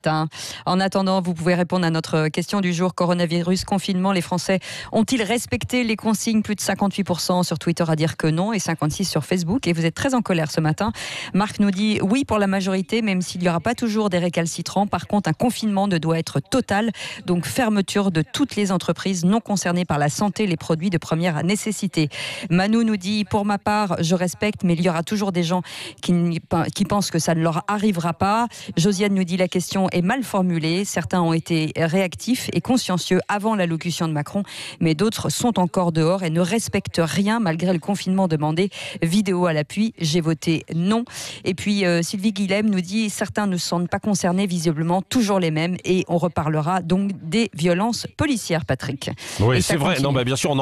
matin. En attendant, vous pouvez répondre à notre question du jour. Coronavirus, confinement, les Français ont-ils respecté les consignes? Plus de 58% sur Twitter à dire que non et 56% sur Facebook. Et vous êtes très en colère ce matin. Marc nous dit oui pour la majorité, même s'il n'y aura pas toujours des récalcitrants. Par contre, un confinement ne doit être total. Donc fermeture de toutes les entreprises non concernées par la santé, les produits de première nécessité. Manu nous dit pour ma part, je respecte, mais il y aura toujours des gens qui pensent que ça ne leur arrivera pas. Josiane nous dit la question est mal formulée. Certains ont été réactifs et consciencieux avant l'allocution de Macron, mais d'autres sont encore dehors et ne respectent rien malgré le confinement demandé. Vidéo à l'appui, j'ai voté non. Et puis Sylvie Guilhem nous dit certains ne se sentent pas concernés, visiblement toujours les mêmes, et on reparlera donc des violences policières, Patrick. Oui, c'est vrai. Non, bah, bien sûr, on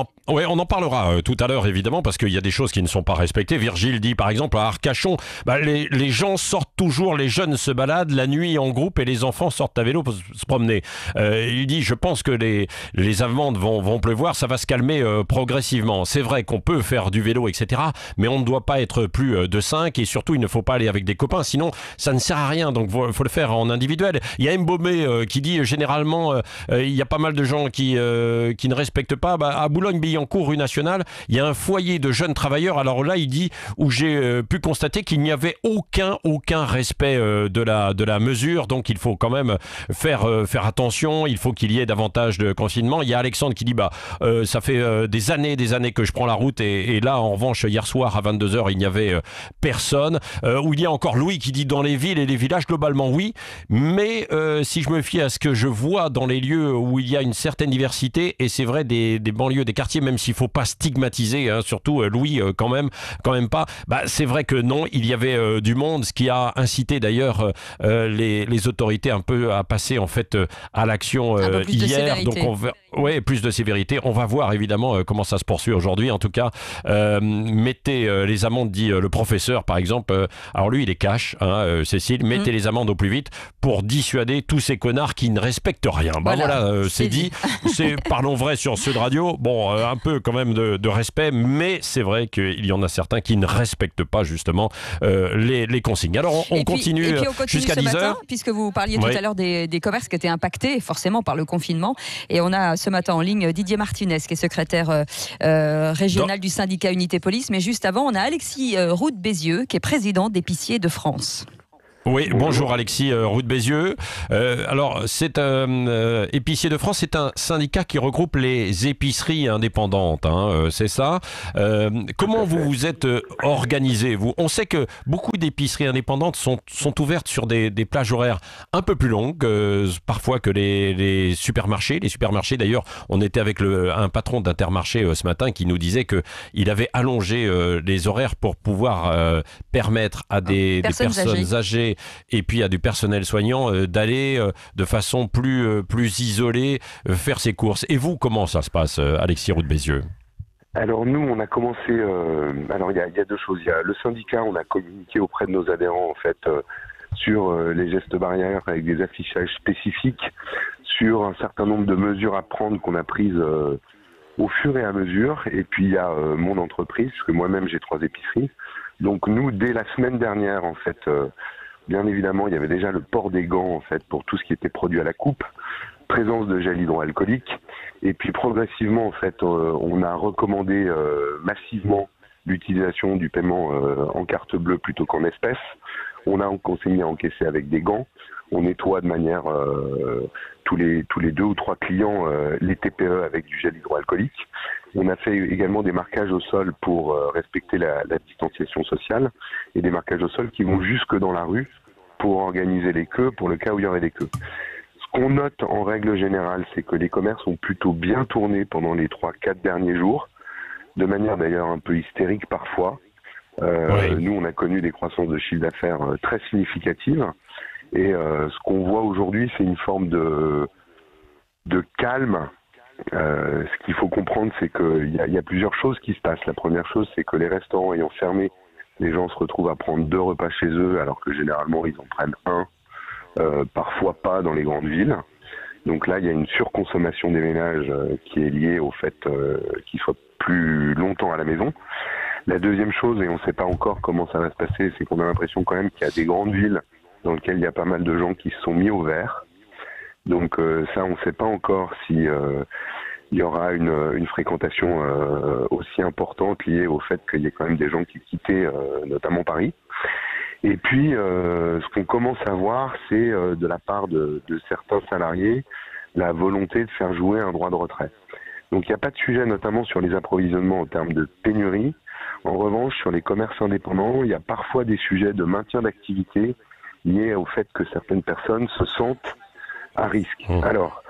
en parlera tout à l'heure, évidemment, parce qu'il y a des choses qui ne sont pas respectées. Virgile dit, par exemple, à Arcachon, les gens sortent toujours, les jeunes se baladent la nuit en groupe et les enfants sortent à vélo pour se promener. Il dit, je pense que les amendes vont pleuvoir, ça va se calmer progressivement. C'est vrai qu'on peut faire du vélo, etc., mais on ne doit pas être plus de 5 et surtout, il ne faut pas aller avec des copains, sinon ça ne sert à rien. Donc, il faut le faire en individuel. Il y a Mbomé qui dit, généralement, il y a pas mal de gens qui ne respectent pas. À Boulogne-Billancourt, rue Nationale, il y a un foyer de jeunes travailleurs. Alors là, il dit, où j'ai pu constater qu'il n'y avait aucun respect de la mesure. Donc, il faut quand même faire attention. Il faut qu'il y ait davantage de confinement. Il y a Alexandre qui dit, ça fait des années que je prends la route et là, en revanche, hier soir à 22h, il n'y avait personne. Où il y a encore Louis qui dit, dans les villes et les villages, globalement, oui. Mais si je me fie à ce que je vois dans les lieux où il y a une certaine diversité, et c'est vrai des banlieues, des quartiers, même s'il ne faut pas stigmatiser, hein, surtout Louis, quand même pas, c'est vrai que non, il y avait du monde, ce qui a incité d'ailleurs les autorités un peu à passer en fait à l'action hier. Donc plus de sévérité. On va voir évidemment comment ça se poursuit aujourd'hui. En tout cas, mettez les amendes, dit le professeur par exemple. Alors lui, il est cash, hein, Cécile. Mettez les amendes au plus vite pour dissuader tous ces connards qui ne respectent rien. Voilà, c'est dit. Parlons vrai sur Sud Radio. Bon, un peu quand même de respect, mais c'est vrai qu'il y en a certains qui ne respectent pas justement les consignes. Alors on continue jusqu'à 10h. Puisque vous parliez tout à l'heure des commerces qui étaient impactés forcément par le confinement. Et on a ce matin en ligne Didier Martinez, qui est secrétaire régional du syndicat Unité Police. Mais juste avant, on a Alexis Roux de Bézieux, qui est président d'Épiciers de France. Oui, bonjour Alexis Roux de Bézieux. Alors, c'est Épicier de France, c'est un syndicat qui regroupe les épiceries indépendantes, hein, c'est ça. Comment vous vous êtes organisé, vous? On sait que beaucoup d'épiceries indépendantes sont ouvertes sur des plages horaires un peu plus longues, parfois que les supermarchés. Les supermarchés, d'ailleurs, on était avec un patron d'Intermarché ce matin qui nous disait qu'il avait allongé les horaires pour pouvoir permettre à des personnes âgées et puis à du personnel soignant d'aller de façon plus isolée faire ses courses. Et vous, comment ça se passe, Alexis Roux de Bézieux? Alors nous, on a commencé. Alors il y a deux choses. Il y a le syndicat, on a communiqué auprès de nos adhérents en fait sur les gestes barrières avec des affichages spécifiques, sur un certain nombre de mesures à prendre qu'on a prises au fur et à mesure. Et puis il y a mon entreprise, parce que moi-même j'ai 3 épiceries. Donc nous, dès la semaine dernière, en fait. Bien évidemment, il y avait déjà le port des gants en fait pour tout ce qui était produit à la coupe, présence de gel hydroalcoolique, et puis progressivement en fait, on a recommandé massivement l'utilisation du paiement en carte bleue plutôt qu'en espèces. On s'est mis à encaisser avec des gants. On nettoie de manière tous les 2 ou 3 clients les TPE avec du gel hydroalcoolique. On a fait également des marquages au sol pour respecter la distanciation sociale et des marquages au sol qui vont jusque dans la rue pour organiser les queues pour le cas où il y aurait des queues. Ce qu'on note en règle générale, c'est que les commerces ont plutôt bien tourné pendant les 3-4 derniers jours, de manière d'ailleurs un peu hystérique parfois. Nous, on a connu des croissances de chiffre d'affaires très significatives. Et ce qu'on voit aujourd'hui, c'est une forme de calme. Ce qu'il faut comprendre, c'est qu'il y a plusieurs choses qui se passent. La première chose, c'est que les restaurants ayant fermé, les gens se retrouvent à prendre 2 repas chez eux, alors que généralement, ils en prennent 1, parfois pas dans les grandes villes. Donc là, il y a une surconsommation des ménages qui est liée au fait qu'ils soient plus longtemps à la maison. La deuxième chose, et on ne sait pas encore comment ça va se passer, c'est qu'on a l'impression quand même qu'il y a des grandes villes dans lequel il y a pas mal de gens qui se sont mis au vert. Donc ça, on ne sait pas encore si il y aura une fréquentation aussi importante liée au fait qu'il y ait quand même des gens qui quittaient notamment Paris. Et puis, ce qu'on commence à voir, c'est de la part de certains salariés la volonté de faire jouer un droit de retrait. Donc il n'y a pas de sujet notamment sur les approvisionnements en termes de pénurie. En revanche, sur les commerces indépendants, il y a parfois des sujets de maintien d'activité liés au fait que certaines personnes se sentent à risque. Alors,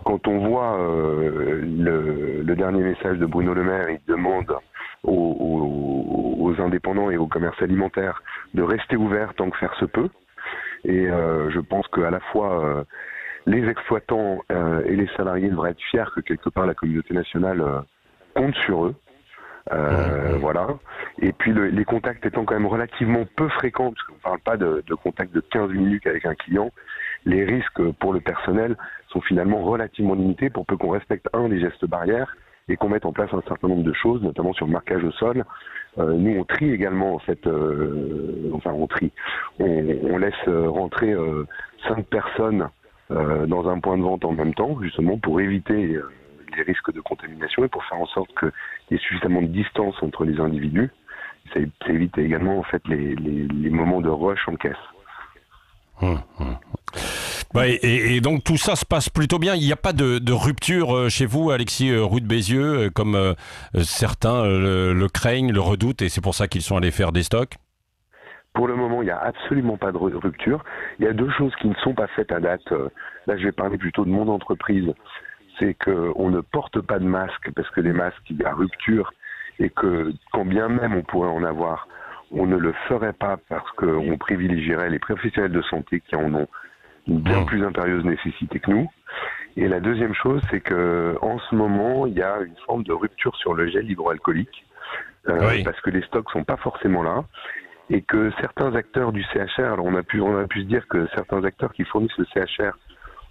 quand on voit le dernier message de Bruno Le Maire, il demande aux indépendants et aux commerces alimentaires de rester ouverts tant que faire se peut. Et je pense qu'à la fois les exploitants et les salariés devraient être fiers que quelque part la communauté nationale compte sur eux. Voilà. Et puis les contacts étant quand même relativement peu fréquents, parce qu'on ne parle pas de contacts de 15 minutes avec un client, les risques pour le personnel sont finalement relativement limités pour peu qu'on respecte les gestes barrières et qu'on mette en place un certain nombre de choses, notamment sur le marquage au sol. Nous, on trie également, en fait, on trie. On laisse rentrer 5 personnes dans un point de vente en même temps, justement pour éviter les risques de contamination et pour faire en sorte qu'il y ait suffisamment de distance entre les individus. Ça évite également, en fait, les moments de rush en caisse. Bah, et donc tout ça se passe plutôt bien. Il n'y a pas de rupture chez vous, Alexis Roux de Bézieux, comme certains le craignent, le redoutent, et c'est pour ça qu'ils sont allés faire des stocks? Pour le moment, il n'y a absolument pas de rupture. Il y a deux choses qui ne sont pas faites à date. Là, je vais parler plutôt de mon entreprise. C'est qu'on ne porte pas de masque parce que les masques, il y a rupture et que quand bien même on pourrait en avoir, on ne le ferait pas parce qu'on privilégierait les professionnels de santé qui en ont une bien plus impérieuse nécessité que nous. Et la deuxième chose, c'est que en ce moment, il y a une forme de rupture sur le gel hydroalcoolique parce que les stocks sont pas forcément là et que certains acteurs du CHR, alors on a pu se dire que certains acteurs qui fournissent le CHR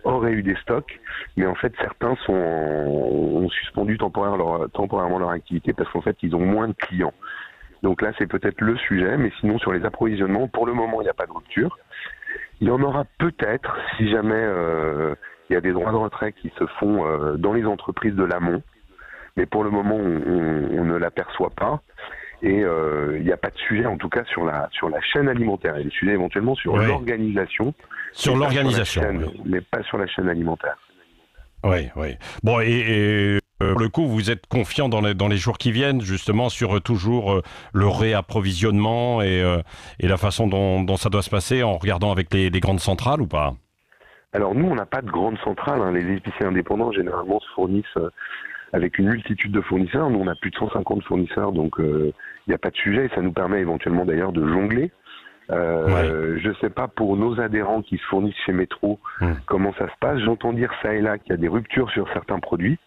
auraient eu des stocks, mais en fait certains ont suspendu temporairement leur activité parce qu'en fait ils ont moins de clients. Donc là c'est peut-être le sujet, mais sinon sur les approvisionnements, pour le moment il n'y a pas de rupture. Il y en aura peut-être si jamais il y a des droits de retrait qui se font dans les entreprises de l'amont, mais pour le moment on ne l'aperçoit pas. Et il n'y a pas de sujet, en tout cas, sur la chaîne alimentaire. Il y a des sujets éventuellement sur l'organisation. Sur l'organisation. Mais pas sur la chaîne alimentaire. Oui. Bon, et pour le coup, vous êtes confiant dans les jours qui viennent, justement, sur toujours le réapprovisionnement et la façon dont ça doit se passer en regardant avec les grandes centrales ou pas? Alors, nous, on n'a pas de grandes centrales. Hein. Les épiciers indépendants, généralement, se fournissent avec une multitude de fournisseurs. Nous, on a plus de 150 fournisseurs, donc il n'y a pas de sujet. Et ça nous permet éventuellement, d'ailleurs, de jongler. Je ne sais pas pour nos adhérents qui se fournissent chez Métro comment ça se passe. J'entends dire ça et là qu'il y a des ruptures sur certains produits,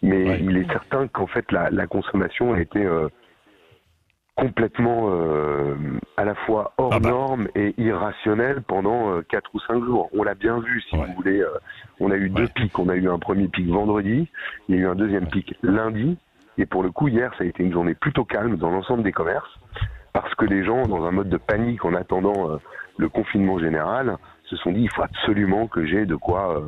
mais il est certain qu'en fait la consommation a été complètement à la fois hors norme et irrationnelle pendant 4 ou 5 jours. On l'a bien vu, si vous voulez. On a eu 2 pics. On a eu un premier pic vendredi, il y a eu un deuxième pic lundi, et pour le coup, hier, ça a été une journée plutôt calme dans l'ensemble des commerces, parce que les gens, dans un mode de panique en attendant le confinement général, se sont dit il faut absolument que j'ai de quoi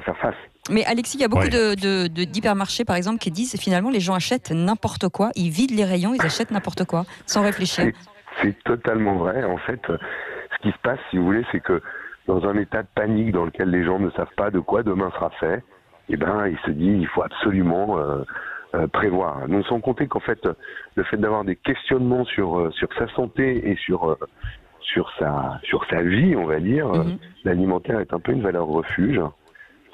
faire face. Mais Alexis, il y a beaucoup d'hypermarchés, par exemple, qui disent finalement les gens achètent n'importe quoi, ils vident les rayons, ils achètent n'importe quoi, sans réfléchir. C'est totalement vrai. En fait, ce qui se passe, si vous voulez, c'est que dans un état de panique dans lequel les gens ne savent pas de quoi demain sera fait, eh ben, ils se disent il faut absolument prévoir. Non sans compter qu'en fait, le fait d'avoir des questionnements sur sa santé et sur sa vie, on va dire, l'alimentaire est un peu une valeur refuge.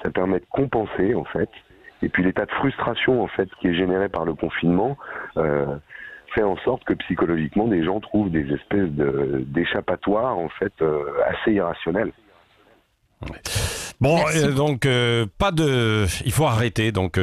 Ça permet de compenser, en fait. Et puis l'état de frustration, en fait, qui est généré par le confinement, fait en sorte que psychologiquement, des gens trouvent des espèces d'échappatoires, en fait, assez irrationnels. Bon, Merci. donc pas de, il faut arrêter donc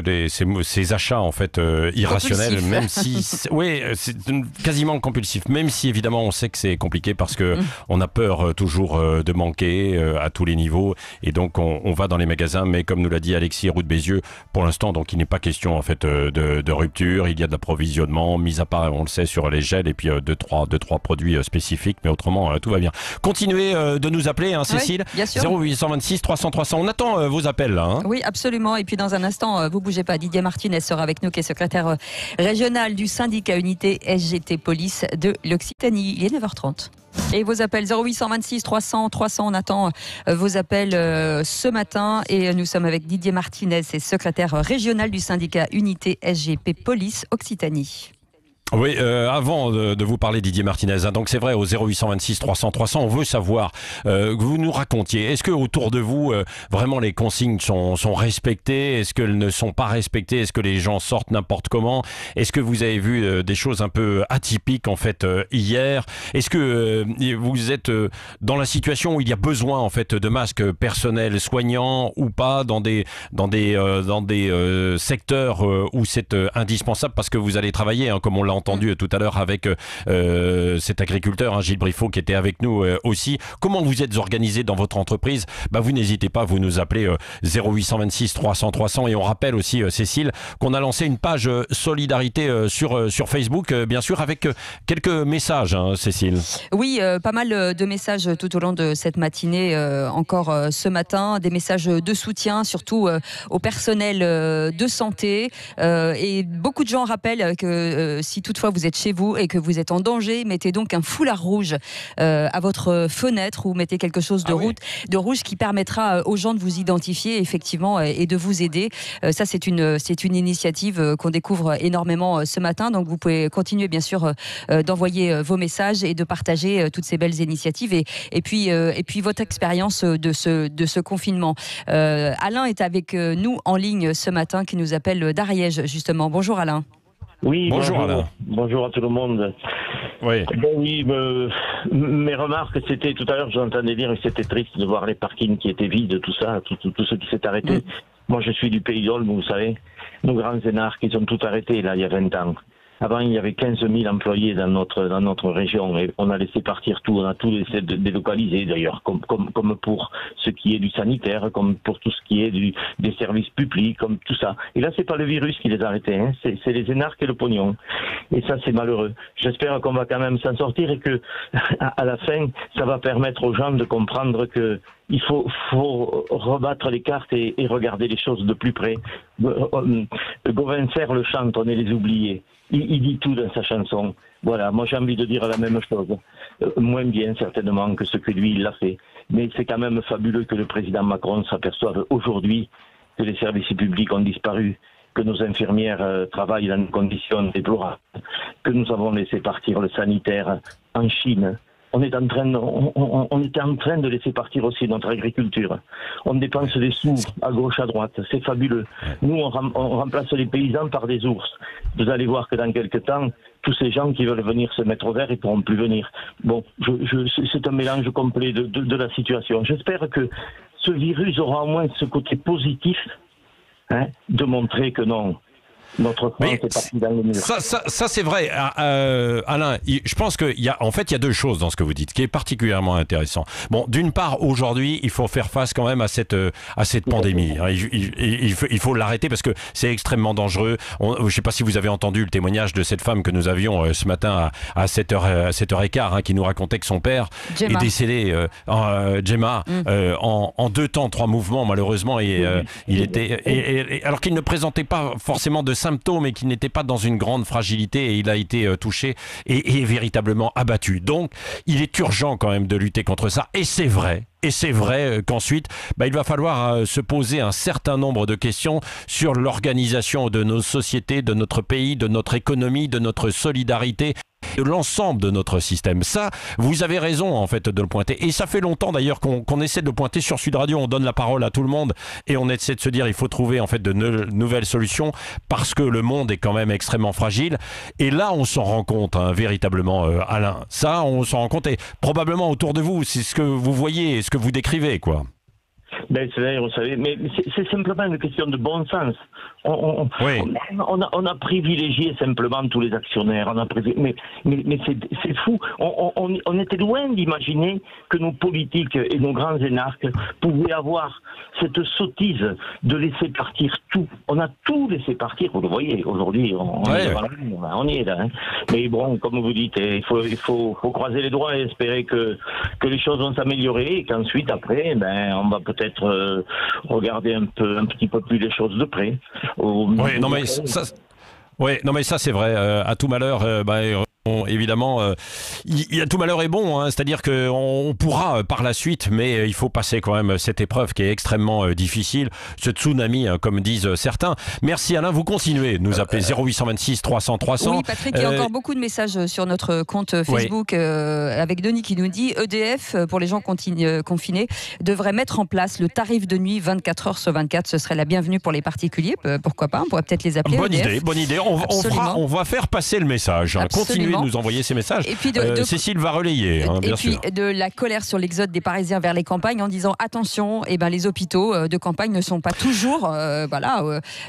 ces achats en fait irrationnels, Compulsifs. même si, oui, c'est quasiment compulsif, même si évidemment on sait que c'est compliqué parce que on a peur toujours de manquer à tous les niveaux et donc on va dans les magasins, mais comme nous l'a dit Alexis Roux de Bézieux, pour l'instant donc il n'est pas question en fait de rupture, il y a de l'approvisionnement, mis à part on le sait sur les gels et puis deux trois produits spécifiques, mais autrement tout va bien. Continuez de nous appeler, hein, Cécile, Oui, bien sûr. 0826 300 300. On attend vos appels là. Hein. Oui, absolument. Et puis dans un instant, vous bougez pas. Didier Martinez sera avec nous, qui est secrétaire régional du syndicat Unité SGT Police de l'Occitanie. Il est 9h30. Et vos appels 0826 300 300. On attend vos appels ce matin. Et nous sommes avec Didier Martinez, c'est secrétaire régional du syndicat Unité SGP Police Occitanie. Oui, avant de vous parler Didier Martinez, hein, donc c'est vrai au 0826 300 300, on veut savoir que vous nous racontiez, est-ce que autour de vous vraiment les consignes sont respectées, est-ce qu'elles ne sont pas respectées, est-ce que les gens sortent n'importe comment, est-ce que vous avez vu des choses un peu atypiques en fait hier, est-ce que vous êtes dans la situation où il y a besoin en fait de masques personnels soignants ou pas dans des secteurs où c'est indispensable parce que vous allez travailler, hein, comme on l'a entendu tout à l'heure avec cet agriculteur, hein, Gilles Briffaut, qui était avec nous aussi. Comment vous êtes organisé dans votre entreprise? Vous n'hésitez pas, vous nous appelez 0826 300 300 et on rappelle aussi, Cécile, qu'on a lancé une page solidarité sur Facebook, bien sûr, avec quelques messages, hein, Cécile. Oui, pas mal de messages tout au long de cette matinée, encore ce matin, des messages de soutien, surtout au personnel de santé. Et beaucoup de gens rappellent que si toutefois vous êtes chez vous et que vous êtes en danger, mettez donc un foulard rouge à votre fenêtre ou mettez quelque chose de rouge qui permettra aux gens de vous identifier effectivement et de vous aider. Ça, c'est une initiative qu'on découvre énormément ce matin. Donc vous pouvez continuer bien sûr d'envoyer vos messages et de partager toutes ces belles initiatives et puis votre expérience de ce confinement. Alain est avec nous en ligne ce matin, qui nous appelle d'Ariège justement. Bonjour Alain. Oui, bonjour Alain. Bonjour à tout le monde. Oui. Oui, mes remarques, c'était tout à l'heure, j'entendais dire que c'était triste de voir les parkings qui étaient vides, tout ça, tout ce qui s'est arrêté. Moi, je suis du Pays d'Olme, vous savez. Nos grands énarques, ils ont tout arrêté, là, il y a 20 ans. Avant, il y avait 15 000 employés dans notre région et on a laissé partir tout, on a tout laissé délocaliser d'ailleurs, comme pour ce qui est du sanitaire, comme pour tout ce qui est des services publics, comme tout ça. Et là, c'est pas le virus qui les a arrêtés, hein, c'est les énarques et le pognon. Et ça, c'est malheureux. J'espère qu'on va quand même s'en sortir et que, à la fin, ça va permettre aux gens de comprendre que il faut rebattre les cartes et regarder les choses de plus près. Gauvin Serre le chante, on est les oubliés. Il dit tout dans sa chanson. Voilà, moi j'ai envie de dire la même chose. Moins bien certainement que ce que lui il l'a fait. Mais c'est quand même fabuleux que le président Macron s'aperçoive aujourd'hui que les services publics ont disparu, que nos infirmières travaillent dans des conditions déplorables, que nous avons laissé partir le sanitaire en Chine. On était en train de laisser partir aussi notre agriculture. On dépense des sous à gauche, à droite. C'est fabuleux. Nous, on remplace les paysans par des ours. Vous allez voir que dans quelques temps, tous ces gens qui veulent venir se mettre au vert, ils ne pourront plus venir. Bon, c'est un mélange complet de la situation. J'espère que ce virus aura au moins ce côté positif, hein, de montrer que non. Notre France est partie dans le mur. Ça c'est vrai, Alain. Je pense qu'il y a deux choses dans ce que vous dites qui est particulièrement intéressant. Bon, d'une part, aujourd'hui, il faut faire face quand même à cette pandémie. Hein. Il faut l'arrêter parce que c'est extrêmement dangereux. Je ne sais pas si vous avez entendu le témoignage de cette femme que nous avions ce matin à 7h15, hein, qui nous racontait que son père est décédé, Gemma, en 2 temps, 3 mouvements malheureusement, et il était, alors qu'il ne présentait pas forcément de symptômes et qu'il n'était pas dans une grande fragilité, et il a été touché et véritablement abattu. Donc, il est urgent quand même de lutter contre ça. Et c'est vrai qu'ensuite, il va falloir se poser un certain nombre de questions sur l'organisation de nos sociétés, de notre pays, de notre économie, de notre solidarité, de l'ensemble de notre système. Ça, vous avez raison en fait de le pointer. Et ça fait longtemps d'ailleurs qu'on essaie de le pointer sur Sud Radio. On donne la parole à tout le monde et on essaie de se dire il faut trouver en fait de nouvelles solutions parce que le monde est quand même extrêmement fragile. Et là, on s'en rend compte, hein, véritablement, Alain. Ça, on s'en rend compte et probablement autour de vous, c'est ce que vous voyez et ce que vous décrivez, quoi. Ben, c'est vrai, vous savez, mais c'est simplement une question de bon sens. On a privilégié simplement tous les actionnaires. Mais c'est fou. On était loin d'imaginer que nos politiques et nos grands énarques pouvaient avoir cette sottise de laisser partir tout. On a tout laissé partir. Vous le voyez, aujourd'hui, on y est là. Hein. Mais bon, comme vous dites, il faut croiser les doigts et espérer que les choses vont s'améliorer et qu'ensuite, après, on va peut-être regarder un petit peu plus les choses de près. Non mais ça c'est vrai. À tout malheur, évidemment, tout malheur est bon, hein, c'est-à-dire qu'on pourra par la suite, mais il faut passer quand même cette épreuve qui est extrêmement difficile, ce tsunami, comme disent certains. Merci Alain, vous continuez de nous appeler 0826 300 300. Oui Patrick, il y a encore beaucoup de messages sur notre compte Facebook avec Denis qui nous dit EDF, pour les gens confinés, devrait mettre en place le tarif de nuit 24 heures sur 24, ce serait la bienvenue pour les particuliers, pourquoi pas, on pourrait peut-être les appeler EDF. Bonne idée, on va faire passer le message, hein. Continuez de nous envoyer ces messages. Et puis Cécile va relayer, bien sûr. Et puis de la colère sur l'exode des Parisiens vers les campagnes en disant attention, les hôpitaux de campagne ne sont pas toujours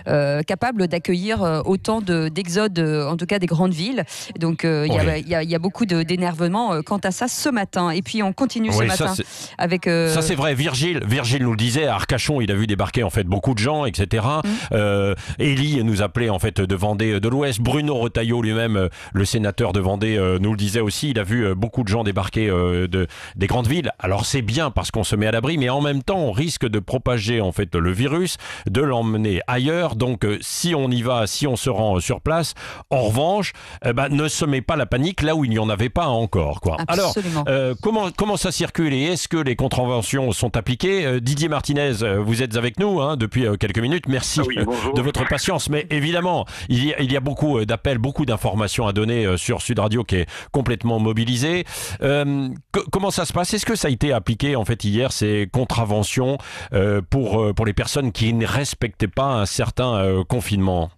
capables d'accueillir autant d'exodes, en tout cas des grandes villes. Donc il y a beaucoup d'énervement quant à ça ce matin. Et puis on continue ce matin avec... Ça c'est vrai, Virgile nous le disait, à Arcachon il a vu débarquer en fait beaucoup de gens, etc. Élie nous appelait en fait de Vendée de l'Ouest, Bruno Retailleau lui-même, le sénateur de Vendée, nous le disait aussi, il a vu beaucoup de gens débarquer des grandes villes. Alors c'est bien parce qu'on se met à l'abri, mais en même temps on risque de propager en fait le virus, de l'emmener ailleurs. Donc si on y va, si on se rend sur place, en revanche, ne semez pas la panique là où il n'y en avait pas encore, quoi. Absolument. Alors comment ça circule et est-ce que les contraventions sont appliquées? Didier Martinez, vous êtes avec nous depuis quelques minutes. Merci de votre patience. Mais évidemment, il y a beaucoup d'appels, beaucoup d'informations à donner sur Sud Radio qui est complètement mobilisé. Comment ça se passe? Est-ce que ça a été appliqué en fait hier, ces contraventions pour les personnes qui ne respectaient pas un certain confinement?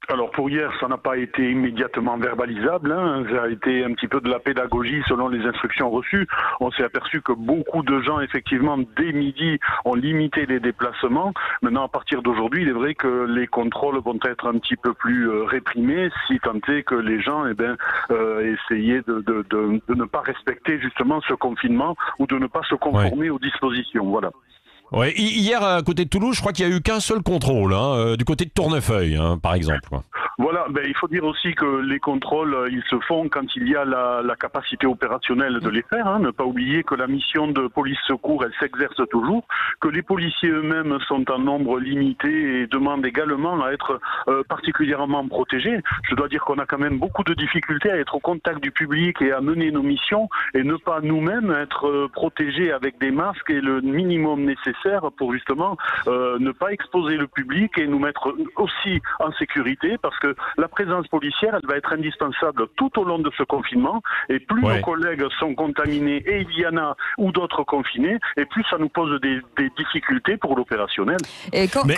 Alors pour hier, ça n'a pas été immédiatement verbalisable, hein. Ça a été un petit peu de la pédagogie selon les instructions reçues. On s'est aperçu que beaucoup de gens, effectivement, dès midi, ont limité les déplacements. Maintenant, à partir d'aujourd'hui, il est vrai que les contrôles vont être un petit peu plus réprimés, si tant est que les gens essayaient de ne pas respecter justement ce confinement ou de ne pas se conformer aux dispositions. Voilà. Ouais, hier, à côté de Toulouse, je crois qu'il n'y a eu qu'un seul contrôle, du côté de Tournefeuille, par exemple. Voilà, il faut dire aussi que les contrôles, ils se font quand il y a la capacité opérationnelle de les faire. Ne pas oublier que la mission de police-secours, elle s'exerce toujours, que les policiers eux-mêmes sont en nombre limité et demandent également à être particulièrement protégés. Je dois dire qu'on a quand même beaucoup de difficultés à être au contact du public et à mener nos missions et ne pas nous-mêmes être protégés avec des masques et le minimum nécessaire pour justement ne pas exposer le public et nous mettre aussi en sécurité, parce que la présence policière, elle va être indispensable tout au long de ce confinement, et plus nos collègues sont contaminés, et il y en a, ou d'autres confinés, et plus ça nous pose des difficultés pour l'opérationnel.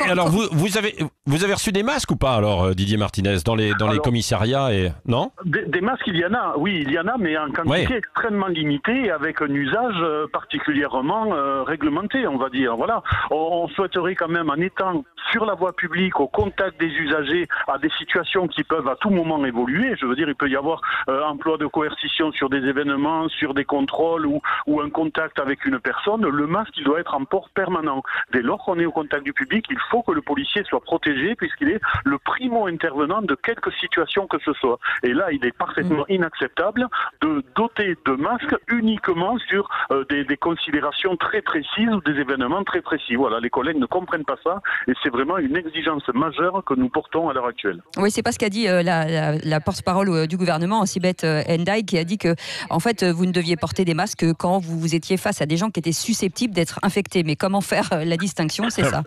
Alors vous avez reçu des masques ou pas alors, Didier Martinez, dans les commissariats non? Des masques, il y en a, oui, il y en a, mais en quantité extrêmement limitée, avec un usage particulièrement réglementé, on va dire. Voilà, on souhaiterait quand même, en étant sur la voie publique, au contact des usagers, à des situations qui peuvent à tout moment évoluer. Je veux dire, il peut y avoir emploi de coercition sur des événements, sur des contrôles ou un contact avec une personne. Le masque, il doit être en port permanent. Dès lors qu'on est au contact du public, il faut que le policier soit protégé puisqu'il est le primo-intervenant de quelque situation que ce soit. Et là, il est parfaitement inacceptable de doter de masques uniquement sur des considérations très précises ou des événements très précis. Voilà, les collègues ne comprennent pas ça et c'est vraiment une exigence majeure que nous portons à l'heure actuelle. Oui, c'est pas ce qu'a dit la porte-parole du gouvernement, Sibeth Ndiaye, qui a dit que en fait vous ne deviez porter des masques quand vous étiez face à des gens qui étaient susceptibles d'être infectés. Mais comment faire la distinction, c'est ça?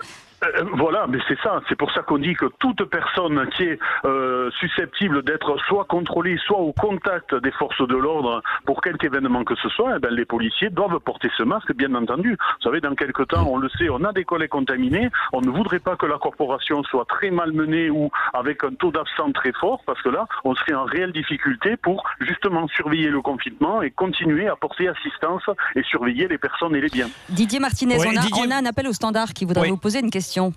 Voilà, mais c'est ça. C'est pour ça qu'on dit que toute personne qui est susceptible d'être soit contrôlée, soit au contact des forces de l'ordre pour quelque événement que ce soit, eh ben, les policiers doivent porter ce masque, bien entendu. Vous savez, dans quelques temps, on le sait, on a des collègues contaminés. On ne voudrait pas que la corporation soit très malmenée ou avec un taux d'absence très fort, parce que là, on serait en réelle difficulté pour justement surveiller le confinement et continuer à porter assistance et surveiller les personnes et les biens. Didier Martinez, on a un appel au standard qui voudrait vous poser une question.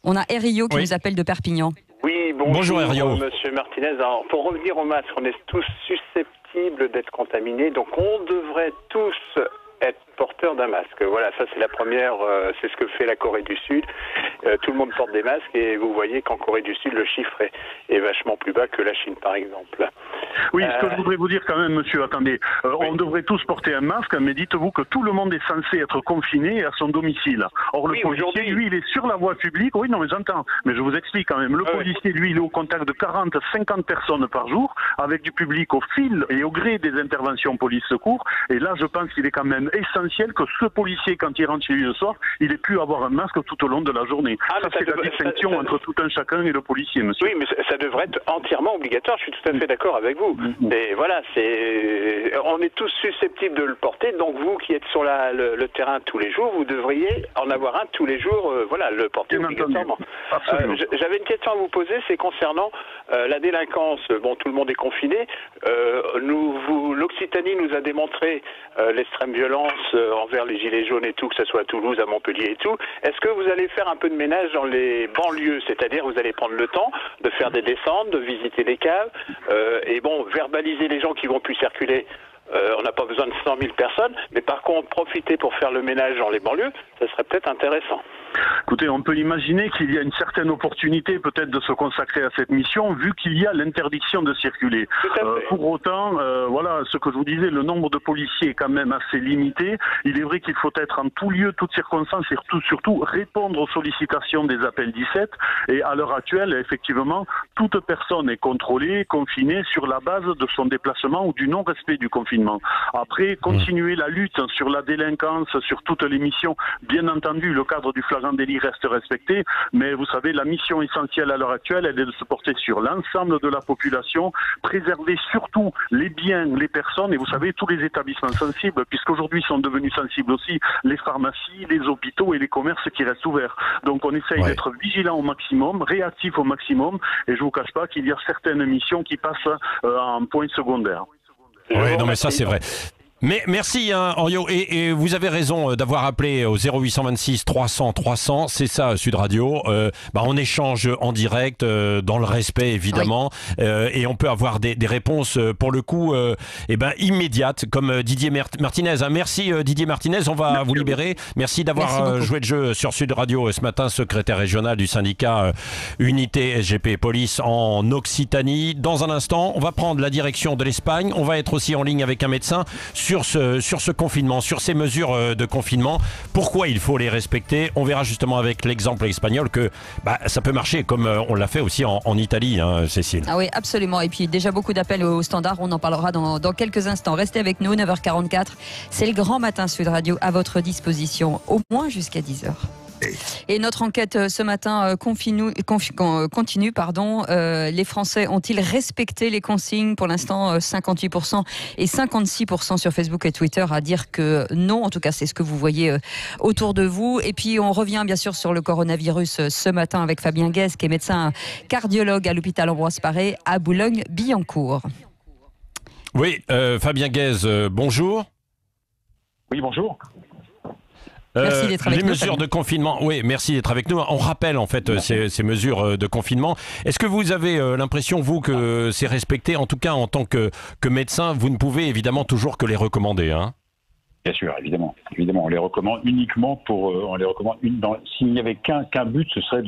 On a Herriot qui nous appelle de Perpignan. Oui, bonjour Herriot. Monsieur Martinez. Alors, pour revenir au masque, on est tous susceptibles d'être contaminés, donc on devrait tous être porteurs d'un masque. Voilà, ça c'est la première, c'est ce que fait la Corée du Sud. Tout le monde porte des masques et vous voyez qu'en Corée du Sud, le chiffre est vachement plus bas que la Chine, par exemple. Oui, ce que je voudrais vous dire quand même, monsieur, attendez, on devrait tous porter un masque, mais dites-vous que tout le monde est censé être confiné à son domicile. Or, le policier, lui, il est sur la voie publique. Oui, non, mais j'entends, mais je vous explique quand même. Le policier, lui, il est au contact de 40, 50 personnes par jour, avec du public au fil et au gré des interventions police-secours. Et là, je pense qu'il est quand même essentiel que ce policier, quand il rentre chez lui le soir, il ait pu avoir un masque tout au long de la journée. Ça, c'est la distinction entre tout un chacun et le policier, monsieur. Oui, mais ça devrait être entièrement obligatoire. Je suis tout à fait d'accord avec vous. Mais voilà, on est tous susceptibles de le porter. Donc vous qui êtes sur le terrain tous les jours, vous devriez en avoir un tous les jours. Voilà, le porter obligatoirement. J'avais une question à vous poser, c'est concernant la délinquance. Bon, tout le monde est confiné. L'Occitanie nous a démontré l'extrême violence envers les gilets jaunes et tout, que ce soit à Toulouse, à Montpellier et tout. Est-ce que vous allez faire un peu de ménage dans les banlieues, c'est-à-dire vous allez prendre le temps de faire des descentes, de visiter les caves, et bon, verbaliser les gens qui vont plus circuler. On n'a pas besoin de 100 000 personnes, mais par contre, profiter pour faire le ménage dans les banlieues, ça serait peut-être intéressant. Écoutez, on peut imaginer qu'il y a une certaine opportunité peut-être de se consacrer à cette mission, vu qu'il y a l'interdiction de circuler. Pour autant, voilà, ce que je vous disais, le nombre de policiers est quand même assez limité. Il est vrai qu'il faut être en tout lieu, toutes circonstances, et surtout répondre aux sollicitations des appels 17. Et à l'heure actuelle, effectivement, toute personne est contrôlée, confinée sur la base de son déplacement ou du non-respect du confinement. Après, continuer la lutte sur la délinquance, sur toutes les missions, bien entendu, le cadre du flagrant délit reste respecté, mais vous savez, la mission essentielle à l'heure actuelle, elle est de se porter sur l'ensemble de la population, préserver surtout les biens, les personnes, et vous savez, tous les établissements sensibles, puisqu'aujourd'hui sont devenus sensibles aussi les pharmacies, les hôpitaux et les commerces qui restent ouverts. Donc on essaye d'être vigilant au maximum, réactif au maximum, et je vous cache pas qu'il y a certaines missions qui passent en point secondaire. Oui, non mais ça c'est vrai. Mais merci Henriot, et vous avez raison d'avoir appelé au 0826 300 300, c'est ça Sud Radio. On échange en direct, dans le respect évidemment, et on peut avoir des réponses pour le coup immédiates, comme Didier Martinez. Merci Didier Martinez, on va vous libérer. Merci d'avoir joué le jeu sur Sud Radio ce matin, secrétaire régional du syndicat Unité SGP Police en Occitanie. Dans un instant, on va prendre la direction de l'Espagne, on va être aussi en ligne avec un médecin sur ce confinement, sur ces mesures de confinement. Pourquoi il faut les respecter? On verra justement avec l'exemple espagnol que ça peut marcher, comme on l'a fait aussi en Italie, Cécile. Ah oui, absolument. Et puis déjà beaucoup d'appels au standard, on en parlera dans quelques instants. Restez avec nous, 9h44. C'est le grand matin Sud Radio à votre disposition, au moins jusqu'à 10h. Et notre enquête ce matin continue. Les Français ont-ils respecté les consignes? Pour l'instant, 58% et 56% sur Facebook et Twitter à dire que non. En tout cas, c'est ce que vous voyez autour de vous. Et puis, on revient bien sûr sur le coronavirus ce matin avec Fabien Guez, qui est médecin cardiologue à l'hôpital Ambroise Paré à Boulogne-Billancourt. Oui, Fabien Guez, bonjour. Oui, bonjour. Merci d'être avec nous. Les mesures de confinement, oui, merci d'être avec nous. On rappelle en fait ces mesures de confinement. Est-ce que vous avez l'impression, vous, que c'est respecté? En tout cas, en tant que médecin, vous ne pouvez évidemment toujours que les recommander, hein? Bien sûr, évidemment. On les recommande uniquement s'il n'y avait qu'un but, ce serait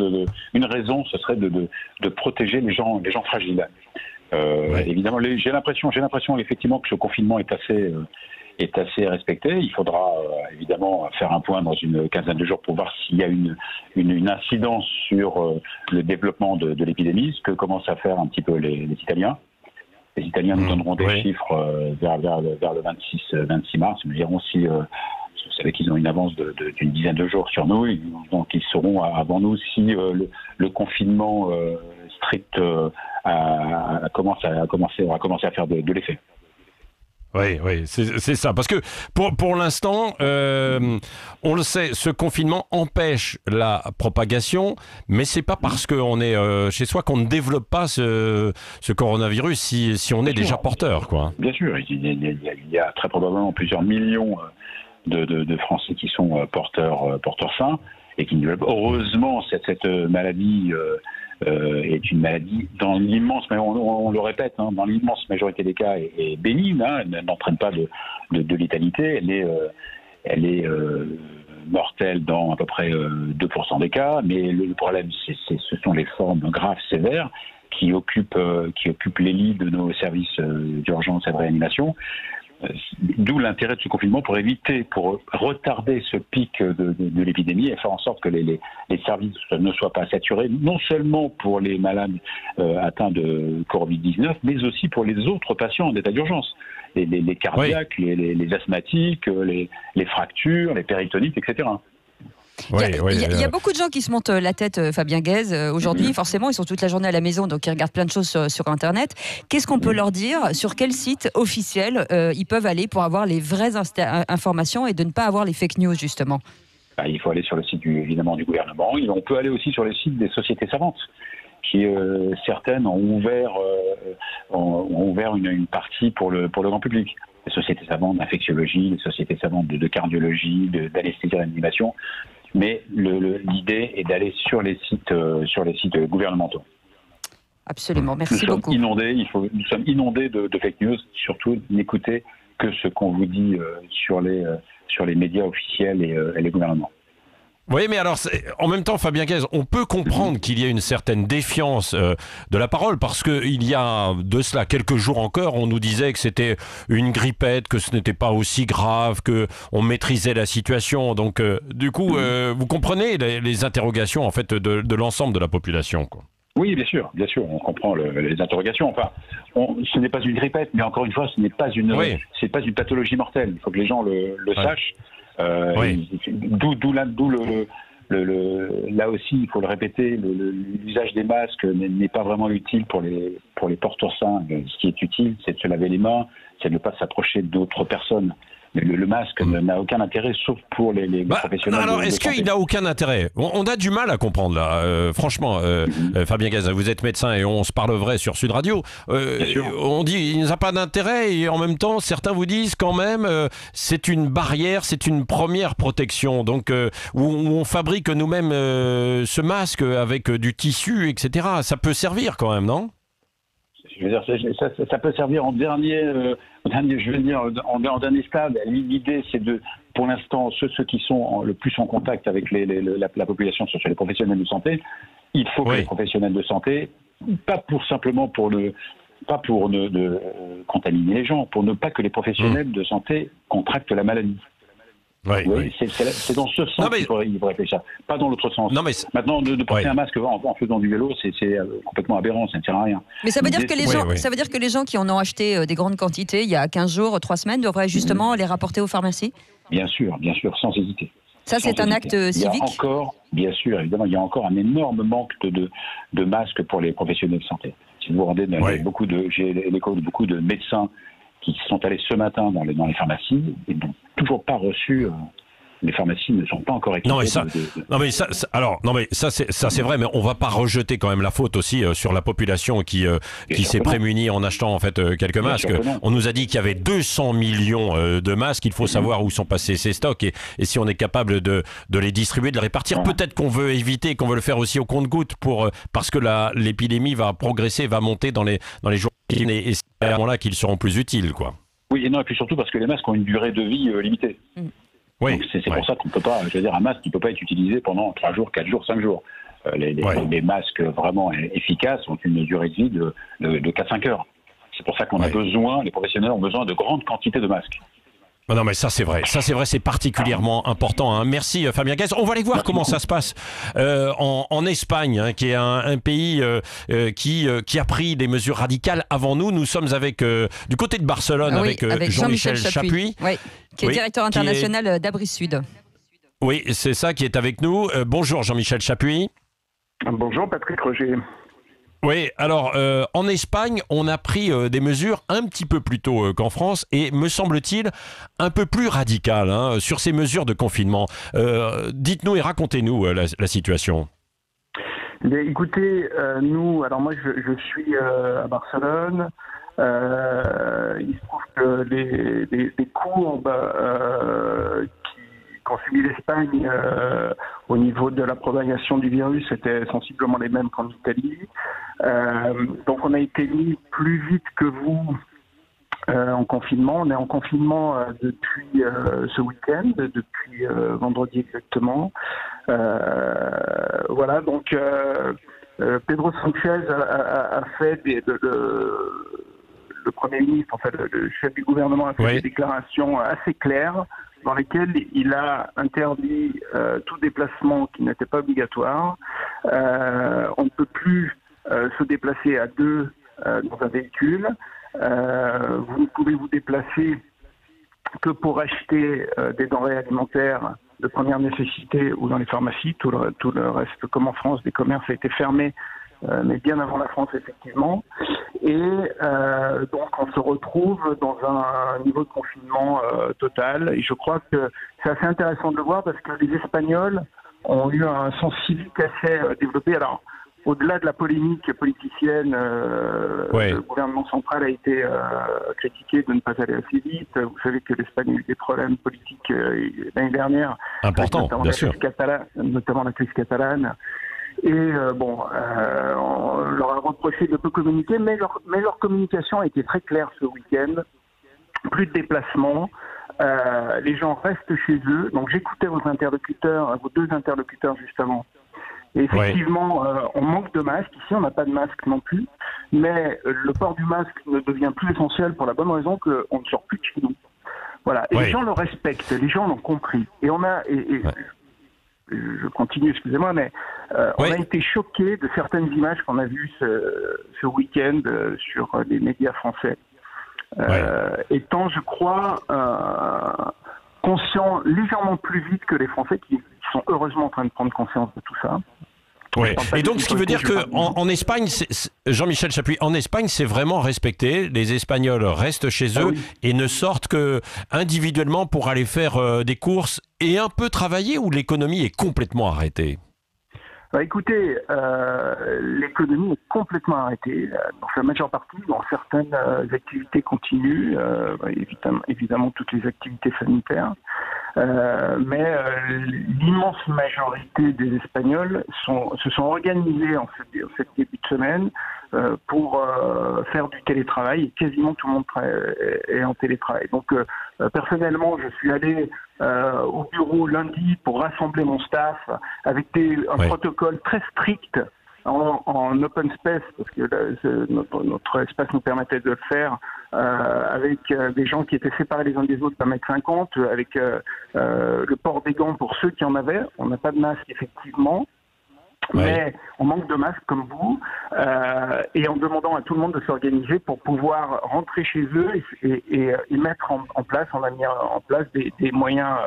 une raison, ce serait de protéger les gens fragiles. Évidemment, j'ai l'impression effectivement que ce confinement est assez respecté. Il faudra évidemment faire un point dans une quinzaine de jours pour voir s'il y a une incidence sur le développement de l'épidémie, ce que commencent à faire un petit peu les Italiens. Les Italiens nous donneront des chiffres vers le 26 mars. Nous verrons si Vous savez qu'ils ont une avance d'une dizaine de jours sur nous, donc ils seront avant nous si le confinement strict aura commencé à faire de l'effet. Oui, c'est ça. Parce que pour l'instant, on le sait, ce confinement empêche la propagation, mais c'est pas parce qu'on est chez soi qu'on ne développe pas ce coronavirus si on est déjà porteur, quoi. Bien sûr, il y a très probablement plusieurs millions de Français qui sont porteurs sains et qui développent. Heureusement, cette maladie est une maladie dans l'immense, mais on le répète, dans l'immense majorité des cas est bénigne, elle n'entraîne pas de létalité, elle est mortelle dans à peu près 2% des cas, mais le problème ce sont les formes graves sévères qui occupent les lits de nos services d'urgence et de réanimation. D'où l'intérêt de ce confinement pour retarder ce pic de l'épidémie et faire en sorte que les services ne soient pas saturés, non seulement pour les malades atteints de Covid-19, mais aussi pour les autres patients en état d'urgence, les cardiaques, les asthmatiques, les fractures, les péritonites, etc. Il y a beaucoup de gens qui se montent la tête, Fabien Guez, aujourd'hui. Forcément, ils sont toute la journée à la maison, donc ils regardent plein de choses sur Internet. Qu'est-ce qu'on peut leur dire? Sur quel site officiel ils peuvent aller pour avoir les vraies informations et de ne pas avoir les fake news, justement? Il faut aller sur le site évidemment du gouvernement. On peut aller aussi sur le site des sociétés savantes, qui certaines ont ouvert une partie pour le grand public. Les sociétés savantes d'infectiologie, les sociétés savantes de cardiologie, d'anesthésie et réanimation. Mais l'idée est d'aller sur les sites gouvernementaux. Absolument, merci beaucoup. Nous sommes inondés de fake news. Surtout, n'écoutez que ce qu'on vous dit sur les médias officiels et les gouvernements. Oui, mais alors, en même temps, Fabien Guez, on peut comprendre qu'il y ait une certaine défiance de la parole, parce qu'il y a de cela quelques jours encore, on nous disait que c'était une grippette, que ce n'était pas aussi grave, qu'on maîtrisait la situation. Donc, du coup, vous comprenez les interrogations en fait de l'ensemble de la population, quoi. Oui, bien sûr, on comprend les interrogations. Enfin, ce n'est pas une grippette, mais encore une fois, ce n'est pas une pathologie mortelle. Il faut que les gens le sachent. Là aussi, il faut le répéter, l'usage des masques n'est pas vraiment utile pour les porteurs sains. Ce qui est utile, c'est de se laver les mains, c'est de ne pas s'approcher d'autres personnes. Mais le masque n'a aucun intérêt, sauf pour les professionnels. Alors, est-ce qu'il n'a aucun intérêt? On a du mal à comprendre, là. Franchement, Fabien Guez, vous êtes médecin et on se parle vrai sur Sud Radio. On dit qu'il n'a pas d'intérêt et en même temps, certains vous disent quand même c'est une barrière, c'est une première protection. Donc, où on fabrique nous-mêmes ce masque avec du tissu, etc. Ça peut servir quand même, non? Je veux dire, ça peut servir en dernier stade. L'idée, c'est pour l'instant, ceux qui sont le plus en contact avec la population, ce sont les professionnels de santé. Il faut que les professionnels de santé, pas pour ne contaminer les gens, pour ne pas que les professionnels de santé contractent la maladie. C'est dans ce sens qu'il faudrait réfléchir, pas dans l'autre sens. Maintenant, de porter un masque en faisant du vélo, c'est complètement aberrant, ça ne sert à rien. Mais ça veut dire que les gens qui en ont acheté des grandes quantités il y a 15 jours, 3 semaines, devraient justement les rapporter aux pharmacies? Bien sûr, sans hésiter. Ça, c'est un acte civique? Bien sûr, évidemment, il y a encore un énorme manque de masques pour les professionnels de santé. Si vous vous rendez, j'ai l'écho de beaucoup de médecins qui sont allés ce matin dans les pharmacies et n'ont toujours pas reçu. Les pharmacies ne sont pas encore équipées. Ça c'est vrai, mais on va pas rejeter quand même la faute aussi sur la population qui s'est prémunie en achetant en fait quelques masques. On nous a dit qu'il y avait 200 millions de masques. Il faut savoir où sont passés ces stocks et si on est capable de les distribuer, de les répartir. Peut-être qu'on veut éviter, qu'on veut le faire aussi au compte-gouttes parce que l'épidémie va progresser, va monter dans les jours et c'est à ce moment-là qu'ils seront plus utiles, quoi. Oui, et puis surtout parce que les masques ont une durée de vie limitée. Donc c'est pour ça qu'on ne peut pas, un masque ne peut pas être utilisé pendant 3 jours, 4 jours, 5 jours. Les masques vraiment efficaces ont une durée de vie de 4-5 heures. C'est pour ça qu'on a besoin, les professionnels ont besoin de grandes quantités de masques. Non mais ça c'est vrai, c'est particulièrement important. Hein. Merci Fabien Caisse. On va aller voir comment ça se passe en Espagne, hein, qui est un pays qui a pris des mesures radicales avant nous. Nous sommes du côté de Barcelone avec Jean-Michel Chapuis, qui est directeur international d'Abri Sud. Oui, c'est ça qui est avec nous. Bonjour Jean-Michel Chapuis. Bonjour Patrick Roger. Oui, alors en Espagne, on a pris des mesures un petit peu plus tôt qu'en France et me semble-t-il un peu plus radicales sur ces mesures de confinement. Dites-nous et racontez-nous la situation. Bien, écoutez, nous, alors moi je suis à Barcelone. Il se trouve que les courbes qu'ont suivi l'Espagne au niveau de la propagation du virus étaient sensiblement les mêmes qu'en Italie. Donc on a été mis plus vite que vous en confinement. On est en confinement depuis ce week-end, depuis vendredi exactement. Voilà, donc Pedro Sánchez a fait le Premier ministre, en fait le chef du gouvernement a fait des déclarations assez claires dans lesquelles il a interdit tout déplacement qui n'était pas obligatoire. On ne peut plus se déplacer à deux dans un véhicule. Vous ne pouvez vous déplacer que pour acheter des denrées alimentaires de première nécessité ou dans les pharmacies. Tout le reste, comme en France, des commerces a été fermé, mais bien avant la France, effectivement. Et donc, on se retrouve dans un niveau de confinement total. Et je crois que c'est assez intéressant de le voir parce que les Espagnols ont eu un sens civique assez développé. Alors, au-delà de la polémique politicienne, le gouvernement central a été critiqué de ne pas aller assez vite. Vous savez que l'Espagne a eu des problèmes politiques l'année dernière. Important, bien sûr. Notamment la crise catalane. Et on leur a reproché de peu communiquer, mais leur communication a été très claire ce week-end. Plus de déplacements. Les gens restent chez eux. Donc j'écoutais vos deux interlocuteurs juste avant. Et effectivement, on manque de masques. Ici, on n'a pas de masque non plus. Mais le port du masque ne devient plus essentiel pour la bonne raison qu'on ne sort plus de chez nous. Voilà. Et les gens le respectent. Les gens l'ont compris. Et on a... je continue, excusez-moi, mais on a été choqués de certaines images qu'on a vues ce week-end sur les médias français. Étant, je crois, conscients légèrement plus vite que les Français qui sont heureusement en train de prendre conscience de tout ça. Ouais. Et donc, ce qui veut dire qu'en Espagne, Jean-Michel Chapuis, en Espagne, c'est vraiment respecté. Les Espagnols restent chez eux et ne sortent que individuellement pour aller faire des courses et un peu travailler, ou l'économie est complètement arrêtée? Écoutez, l'économie est complètement arrêtée. Dans sa majeure partie, dans certaines activités continuent, évidemment toutes les activités sanitaires. Mais l'immense majorité des Espagnols se sont organisés en cette début de semaine pour faire du télétravail. Et quasiment tout le monde est en télétravail. Donc personnellement, je suis allé au bureau lundi pour rassembler mon staff avec un protocole très strict en open space, parce que notre espace nous permettait de le faire avec des gens qui étaient séparés les uns des autres d'1,50 m, avec le port des gants pour ceux qui en avaient. On n'a pas de masque, effectivement, mais on manque de masques comme vous, et en demandant à tout le monde de s'organiser pour pouvoir rentrer chez eux et mettre en place, on a mis en place des moyens,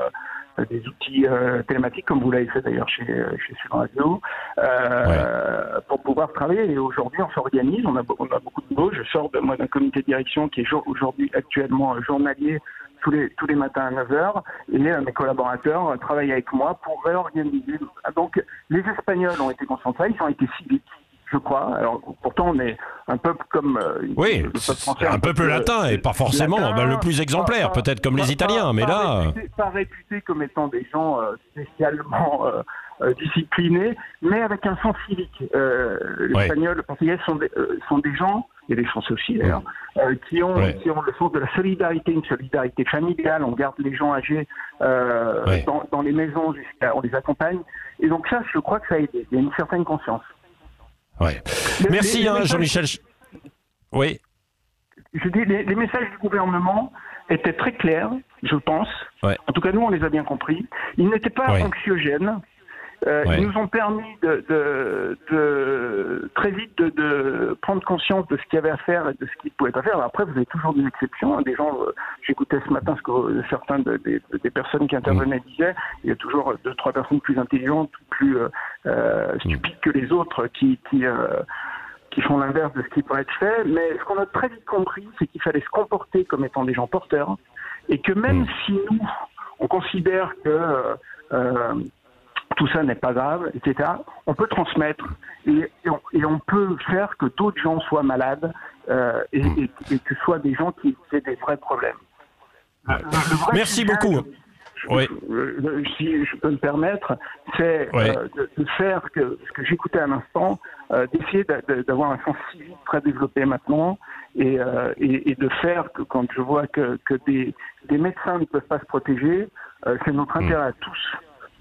des outils télématiques, comme vous l'avez fait d'ailleurs chez Sud Radio, pour pouvoir travailler. Et aujourd'hui, on s'organise, on a beaucoup de boulot. Je sors d'un comité de direction qui est aujourd'hui actuellement journalier tous les matins à 9h, et mes collaborateurs travaillent avec moi pour réorganiser. Donc, les Espagnols ont été concentrés, ils ont été civiques, je crois. Alors, pourtant, on est un peuple comme... le peuple français, un peuple latin, et pas forcément le plus exemplaire, peut-être comme les Italiens, mais là... Pas réputés comme étant des gens spécialement disciplinés, mais avec un sens civique. Les Espagnols, les Portugais sont des gens, et les Français aussi d'ailleurs, qui ont le sens de la solidarité, une solidarité familiale. On garde les gens âgés dans les maisons, on les accompagne. Et donc ça, je crois que ça a aidé. Il y a une certaine conscience. Merci Jean-Michel. Oui. Je dis, les messages du gouvernement étaient très clairs. je pense. Ouais. En tout cas, nous, on les a bien compris. Ils n'étaient pas anxiogènes. Ils nous ont permis très vite de prendre conscience de ce qu'il y avait à faire et de ce qu'il ne pouvait pas faire. Alors après, vous avez toujours des exceptions. Des gens, j'écoutais ce matin ce que certains des personnes qui intervenaient disaient. Il y a toujours 2-3 personnes plus intelligentes, plus stupides que les autres qui font l'inverse de ce qui pourrait être fait. Mais ce qu'on a très vite compris, c'est qu'il fallait se comporter comme étant des gens porteurs et que même si nous, on considère que tout ça n'est pas grave, etc., on peut transmettre et on peut faire que d'autres gens soient malades et que ce soit des gens qui aient des vrais problèmes. Merci beaucoup. Si je peux me permettre, c'est de faire ce que j'écoutais à l'instant, d'essayer d'avoir un sens civique très développé maintenant et de faire que quand je vois que des médecins ne peuvent pas se protéger, c'est notre intérêt à tous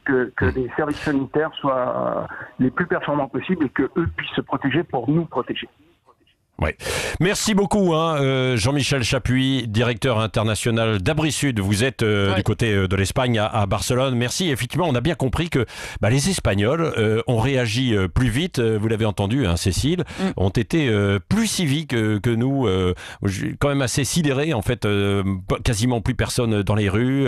que les services sanitaires soient les plus performants possibles et qu'eux puissent se protéger pour nous protéger. Ouais. Merci beaucoup, Jean-Michel Chapuis, directeur international d'Abri Sud. Vous êtes du côté de l'Espagne à Barcelone. Merci. Effectivement, on a bien compris que les Espagnols ont réagi plus vite. Vous l'avez entendu, Cécile, ont été plus civiques que nous. Quand même assez sidérés, en fait. Quasiment plus personne dans les rues,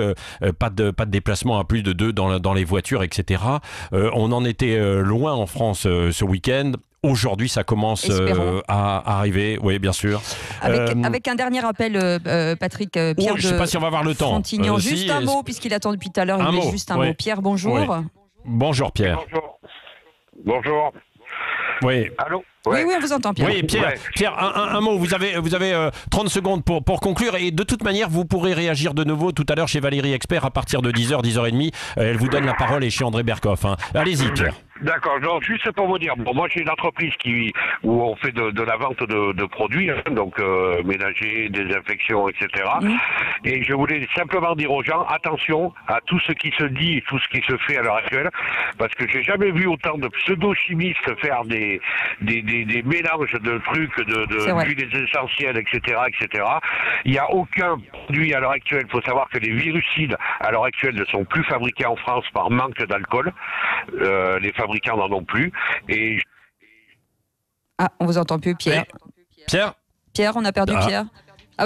pas de déplacement à plus de 2 dans les voitures, etc. On en était loin en France ce week-end. Aujourd'hui, ça commence à arriver, oui, bien sûr. Avec un dernier appel, Patrick, Pierre je ne sais pas si on va avoir le temps. Juste un mot, puisqu'il attend depuis tout à l'heure. Il met juste un mot. Pierre, bonjour. Bonjour, Pierre. Bonjour. Oui. Allô? Oui, on vous entend, Pierre. Oui, Pierre, un mot. Vous avez 30 secondes pour conclure. Et de toute manière, vous pourrez réagir de nouveau tout à l'heure chez Valérie Expert à partir de 10h, 10h30. Elle vous donne la parole et chez André Berkoff. Allez-y, Pierre. D'accord, donc juste pour vous dire, moi j'ai une entreprise où on fait de la vente de produits, donc ménager, désinfection, etc. Et je voulais simplement dire aux gens, attention à tout ce qui se dit et tout ce qui se fait à l'heure actuelle, parce que j'ai jamais vu autant de pseudo-chimistes faire des mélanges de trucs, d'huiles essentielles, etc., etc. Il n'y a aucun produit à l'heure actuelle. Il faut savoir que les virucides à l'heure actuelle ne sont plus fabriqués en France par manque d'alcool. Les fabricants n'en ont plus. Et... on vous entend plus, Pierre. Pierre, on a perdu Pierre.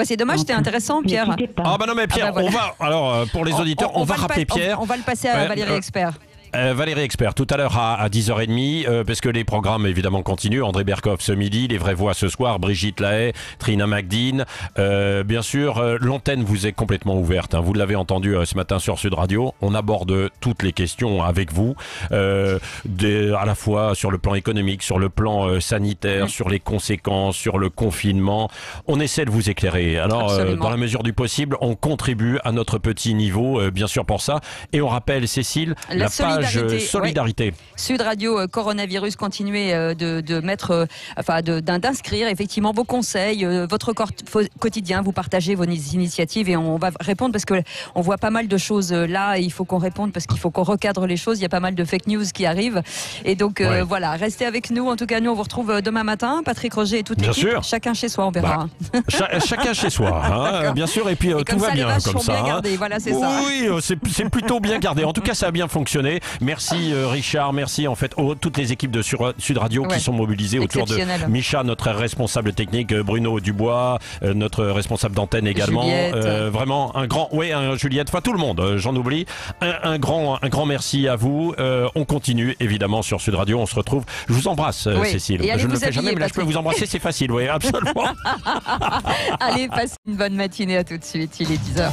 C'est dommage, c'était intéressant, Pierre. Non mais Pierre, on va, alors pour les auditeurs, on va rappeler Pierre. On va le passer à Valérie Expert. Valérie Expert, tout à l'heure à 10h30, parce que les programmes évidemment continuent. André Berkoff ce midi, les vraies voix ce soir, Brigitte Lahaye, Trina Magdine. Bien sûr, l'antenne vous est complètement ouverte. Vous l'avez entendu ce matin sur Sud Radio. On aborde toutes les questions avec vous, à la fois sur le plan économique, sur le plan sanitaire, sur les conséquences, sur le confinement. On essaie de vous éclairer. Alors, dans la mesure du possible, on contribue à notre petit niveau, bien sûr pour ça. Et on rappelle, Cécile, la page Solidarité. Sud Radio Coronavirus, continuez de mettre, d'inscrire effectivement vos conseils, votre quotidien, vous partagez vos initiatives et on va répondre parce que on voit pas mal de choses là et il faut qu'on réponde parce qu'il faut qu'on recadre les choses. Il y a pas mal de fake news qui arrivent et donc voilà, restez avec nous. En tout cas, nous on vous retrouve demain matin. Patrick Roger et toute l'équipe. Chacun chez soi, on verra. Chacun chez soi, bien sûr. Et puis tout va bien comme ça. Bien gardés, voilà, c'est ça. Oui, c'est plutôt bien gardé. En tout cas, ça a bien fonctionné. Merci Richard, merci en fait toutes les équipes de Sud Radio qui sont mobilisées autour de Micha, notre responsable technique, Bruno Dubois, notre responsable d'antenne également. Vraiment un grand, Juliette, tout le monde, j'en oublie. Un grand merci à vous. On continue évidemment sur Sud Radio. On se retrouve. Je vous embrasse, Cécile. Je ne le fais jamais, mais là je peux vous embrasser, c'est facile. Oui, absolument. Allez, passez une bonne matinée, à tout de suite. Il est 10h.